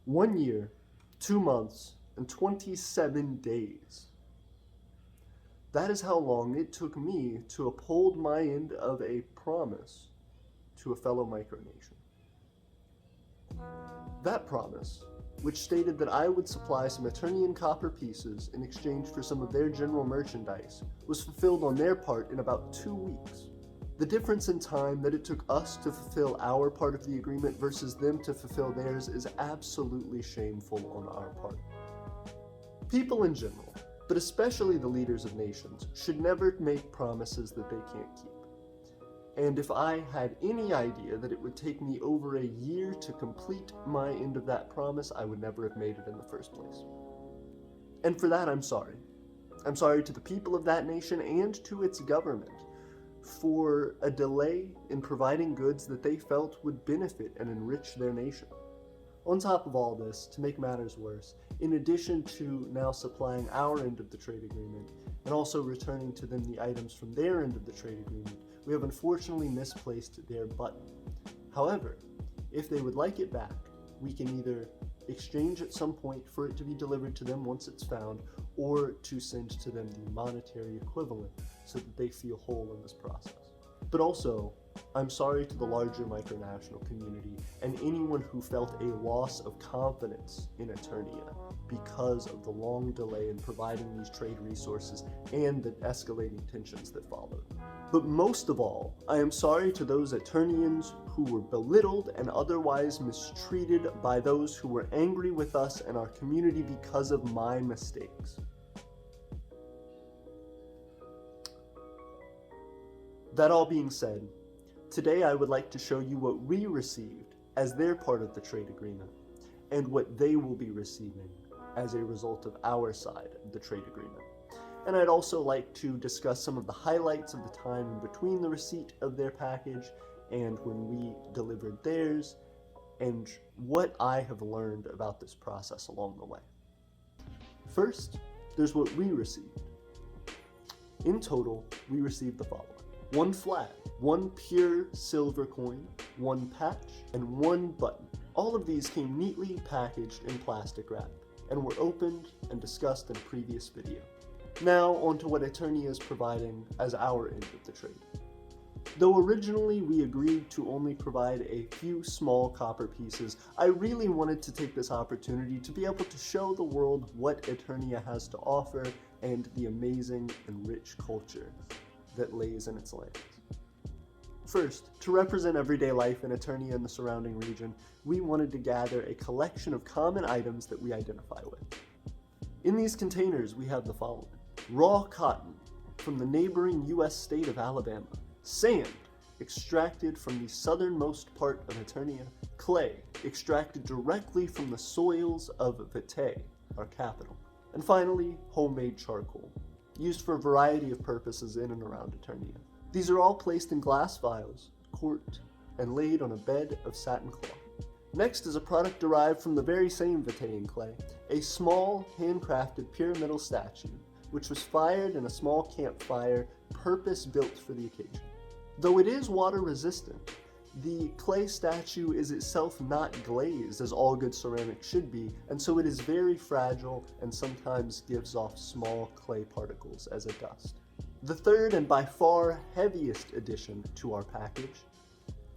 1 year, 2 months, and 27 days. That is how long it took me to uphold my end of a promise to a fellow Micronation. That promise, which stated that I would supply some Aeternian copper pieces in exchange for some of their general merchandise, was fulfilled on their part in about 2 weeks. The difference in time that it took us to fulfill our part of the agreement versus them to fulfill theirs is absolutely shameful on our part. People in general, but especially the leaders of nations, should never make promises that they can't keep. And if I had any idea that it would take me over a year to complete my end of that promise, I would never have made it in the first place. And for that, I'm sorry. I'm sorry to the people of that nation and to its government for a delay in providing goods that they felt would benefit and enrich their nation. On top of all this, to make matters worse, in addition to now supplying our end of the trade agreement and also returning to them the items from their end of the trade agreement, we have unfortunately misplaced their button. However, if they would like it back, we can either exchange at some point for it to be delivered to them once it's found, or to send to them the monetary equivalent so that they feel whole in this process. But also, I'm sorry to the larger micronational community and anyone who felt a loss of confidence in Aeternia because of the long delay in providing these trade resources and the escalating tensions that followed. But most of all, I am sorry to those Aeternians who were belittled and otherwise mistreated by those who were angry with us and our community because of my mistakes. That all being said, today I would like to show you what we received as their part of the trade agreement, and what they will be receiving as a result of our side of the trade agreement. And I'd also like to discuss some of the highlights of the time in between the receipt of their package and when we delivered theirs, and what I have learned about this process along the way. First, there's what we received. In total, we received the following: 1 flag, 1 pure silver coin, 1 patch, and 1 button. All of these came neatly packaged in plastic wrap and were opened and discussed in a previous video. Now onto what Aeternia is providing as our end of the trade. Though originally we agreed to only provide a few small copper pieces, I really wanted to take this opportunity to be able to show the world what Aeternia has to offer and the amazing and rich culture that lays in its lands. First, to represent everyday life in Aeternia and the surrounding region, we wanted to gather a collection of common items that we identify with. In these containers, we have the following: raw cotton from the neighboring US state of Alabama, sand extracted from the southernmost part of Aeternia, clay extracted directly from the soils of Vitae, our capital, and finally, homemade charcoal, used for a variety of purposes in and around Aeternia. These are all placed in glass vials, corked, and laid on a bed of satin cloth. Next is a product derived from the very same Vitaean clay, a small, handcrafted pyramidal statue, which was fired in a small campfire purpose-built for the occasion. Though it is water-resistant, the clay statue is itself not glazed as all good ceramic should be, and so it is very fragile and sometimes gives off small clay particles as a dust. The third and by far heaviest addition to our package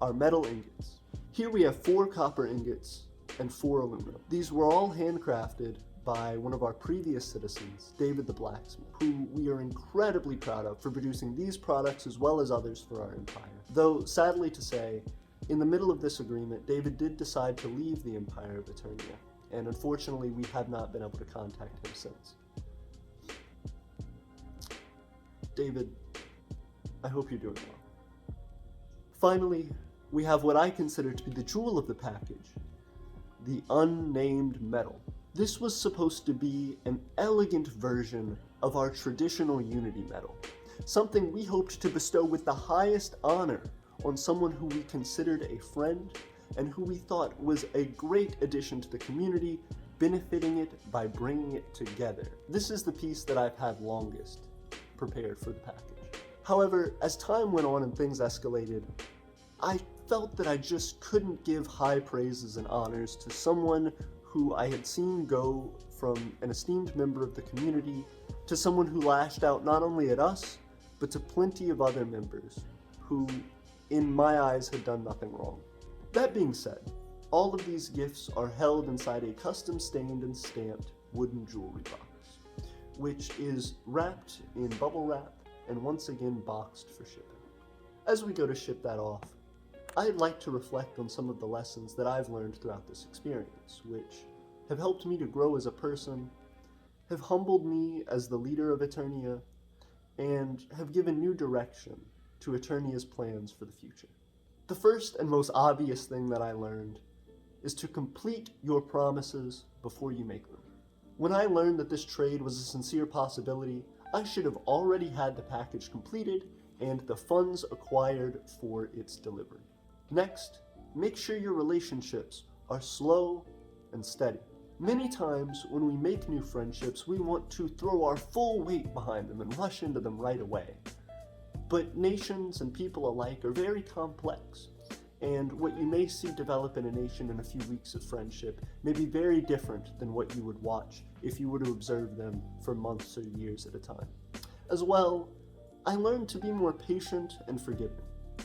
are metal ingots. Here we have 4 copper ingots and 4 aluminum. These were all handcrafted by one of our previous citizens, David the Blacksmith, who we are incredibly proud of for producing these products as well as others for our empire. Though, sadly to say, in the middle of this agreement, David did decide to leave the Empire of Aeternia, and unfortunately we have not been able to contact him since. David, I hope you're doing well. Finally, we have what I consider to be the jewel of the package, the unnamed medal. This was supposed to be an elegant version of our traditional Unity medal, something we hoped to bestow with the highest honor on someone who we considered a friend and who we thought was a great addition to the community, benefiting it by bringing it together. This is the piece that I've had longest prepared for the package. However, as time went on and things escalated, I felt that I just couldn't give high praises and honors to someone who I had seen go from an esteemed member of the community to someone who lashed out not only at us, but to plenty of other members who, in my eyes, had done nothing wrong. That being said, all of these gifts are held inside a custom stained and stamped wooden jewelry box, which is wrapped in bubble wrap and once again boxed for shipping. As we go to ship that off, I'd like to reflect on some of the lessons that I've learned throughout this experience, which have helped me to grow as a person, have humbled me as the leader of Aeternia, and have given new direction to Aeternia's plans for the future. The first and most obvious thing that I learned is to complete your promises before you make them. When I learned that this trade was a sincere possibility, I should have already had the package completed and the funds acquired for its delivery. Next, make sure your relationships are slow and steady. Many times when we make new friendships, we want to throw our full weight behind them and rush into them right away. But nations and people alike are very complex, and what you may see develop in a nation in a few weeks of friendship may be very different than what you would watch if you were to observe them for months or years at a time. As well, I learned to be more patient and forgiving.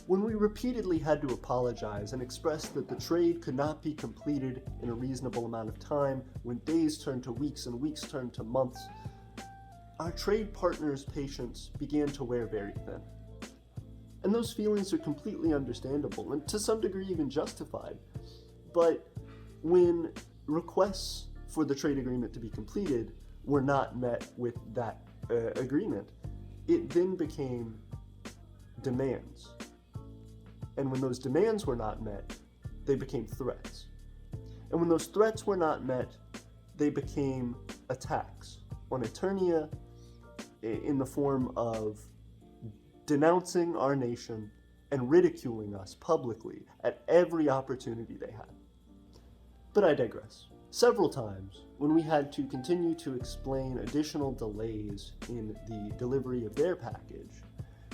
When we repeatedly had to apologize and express that the trade could not be completed in a reasonable amount of time, when days turned to weeks and weeks turned to months, our trade partners' patience began to wear very thin. And those feelings are completely understandable and to some degree even justified. But when requests for the trade agreement to be completed were not met with that agreement, it then became demands. And when those demands were not met, they became threats. And when those threats were not met, they became attacks on Aeternia in the form of denouncing our nation and ridiculing us publicly at every opportunity they had. But I digress. Several times, when we had to continue to explain additional delays in the delivery of their package,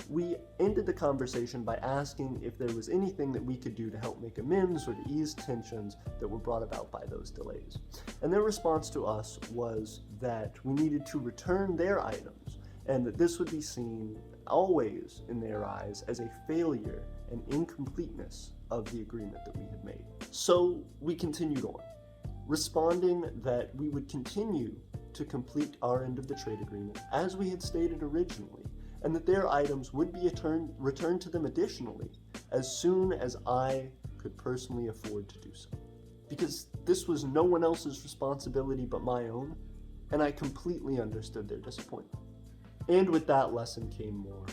we ended the conversation by asking if there was anything that we could do to help make amends or to ease tensions that were brought about by those delays. And their response to us was that we needed to return their items, and that this would be seen always in their eyes as a failure and incompleteness of the agreement that we had made. So we continued on, responding that we would continue to complete our end of the trade agreement as we had stated originally, and that their items would be returned to them additionally as soon as I could personally afford to do so. Because this was no one else's responsibility but my own, and I completely understood their disappointment. And with that lesson came more.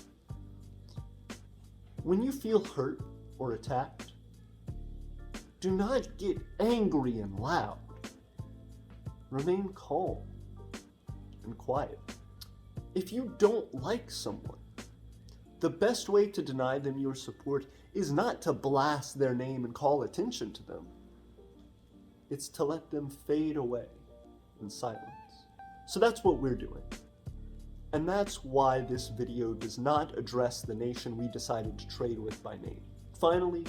When you feel hurt or attacked, do not get angry and loud. Remain calm and quiet. If you don't like someone, the best way to deny them your support is not to blast their name and call attention to them. It's to let them fade away in silence. So that's what we're doing. And that's why this video does not address the nation we decided to trade with by name. Finally,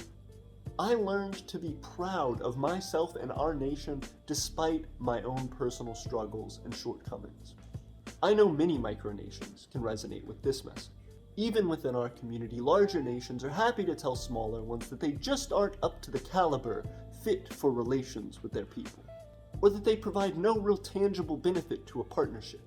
I learned to be proud of myself and our nation despite my own personal struggles and shortcomings. I know many micronations can resonate with this message. Even within our community, larger nations are happy to tell smaller ones that they just aren't up to the caliber fit for relations with their people, or that they provide no real tangible benefit to a partnership.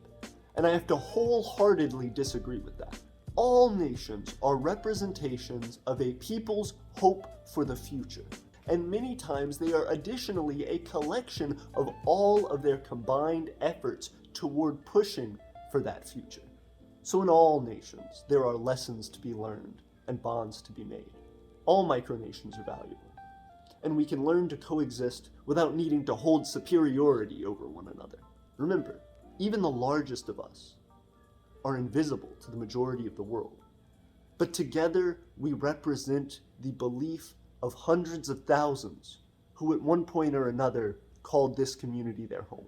And I have to wholeheartedly disagree with that. All nations are representations of a people's hope for the future, and many times they are additionally a collection of all of their combined efforts toward pushing for that future. So in all nations, there are lessons to be learned and bonds to be made. All micronations are valuable, and we can learn to coexist without needing to hold superiority over one another. Remember, even the largest of us are invisible to the majority of the world, but together we represent the belief of hundreds of thousands who at one point or another called this community their home.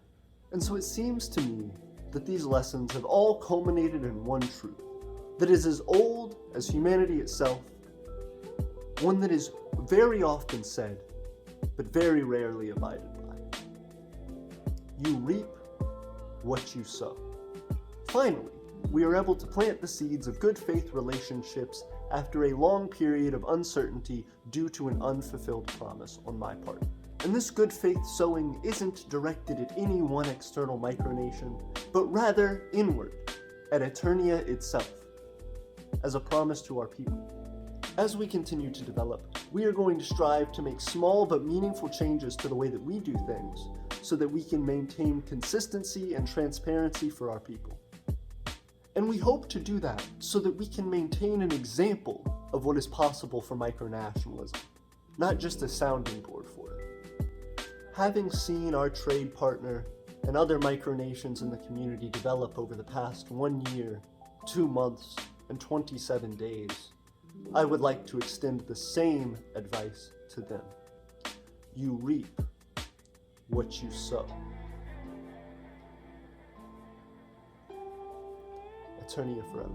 And so it seems to me that these lessons have all culminated in one truth that is as old as humanity itself, one that is very often said, but very rarely abided by. You reap what you sow. Finally, we are able to plant the seeds of good faith relationships after a long period of uncertainty due to an unfulfilled promise on my part. And this good faith sowing isn't directed at any one external micronation, but rather inward, at Aeternia itself, as a promise to our people. As we continue to develop, we are going to strive to make small but meaningful changes to the way that we do things, so that we can maintain consistency and transparency for our people. And we hope to do that so that we can maintain an example of what is possible for micronationalism, not just a sounding board for it. Having seen our trade partner and other micronations in the community develop over the past 1 year, 2 months, and 27 days, I would like to extend the same advice to them. You reap what you sow. Aeternia forever.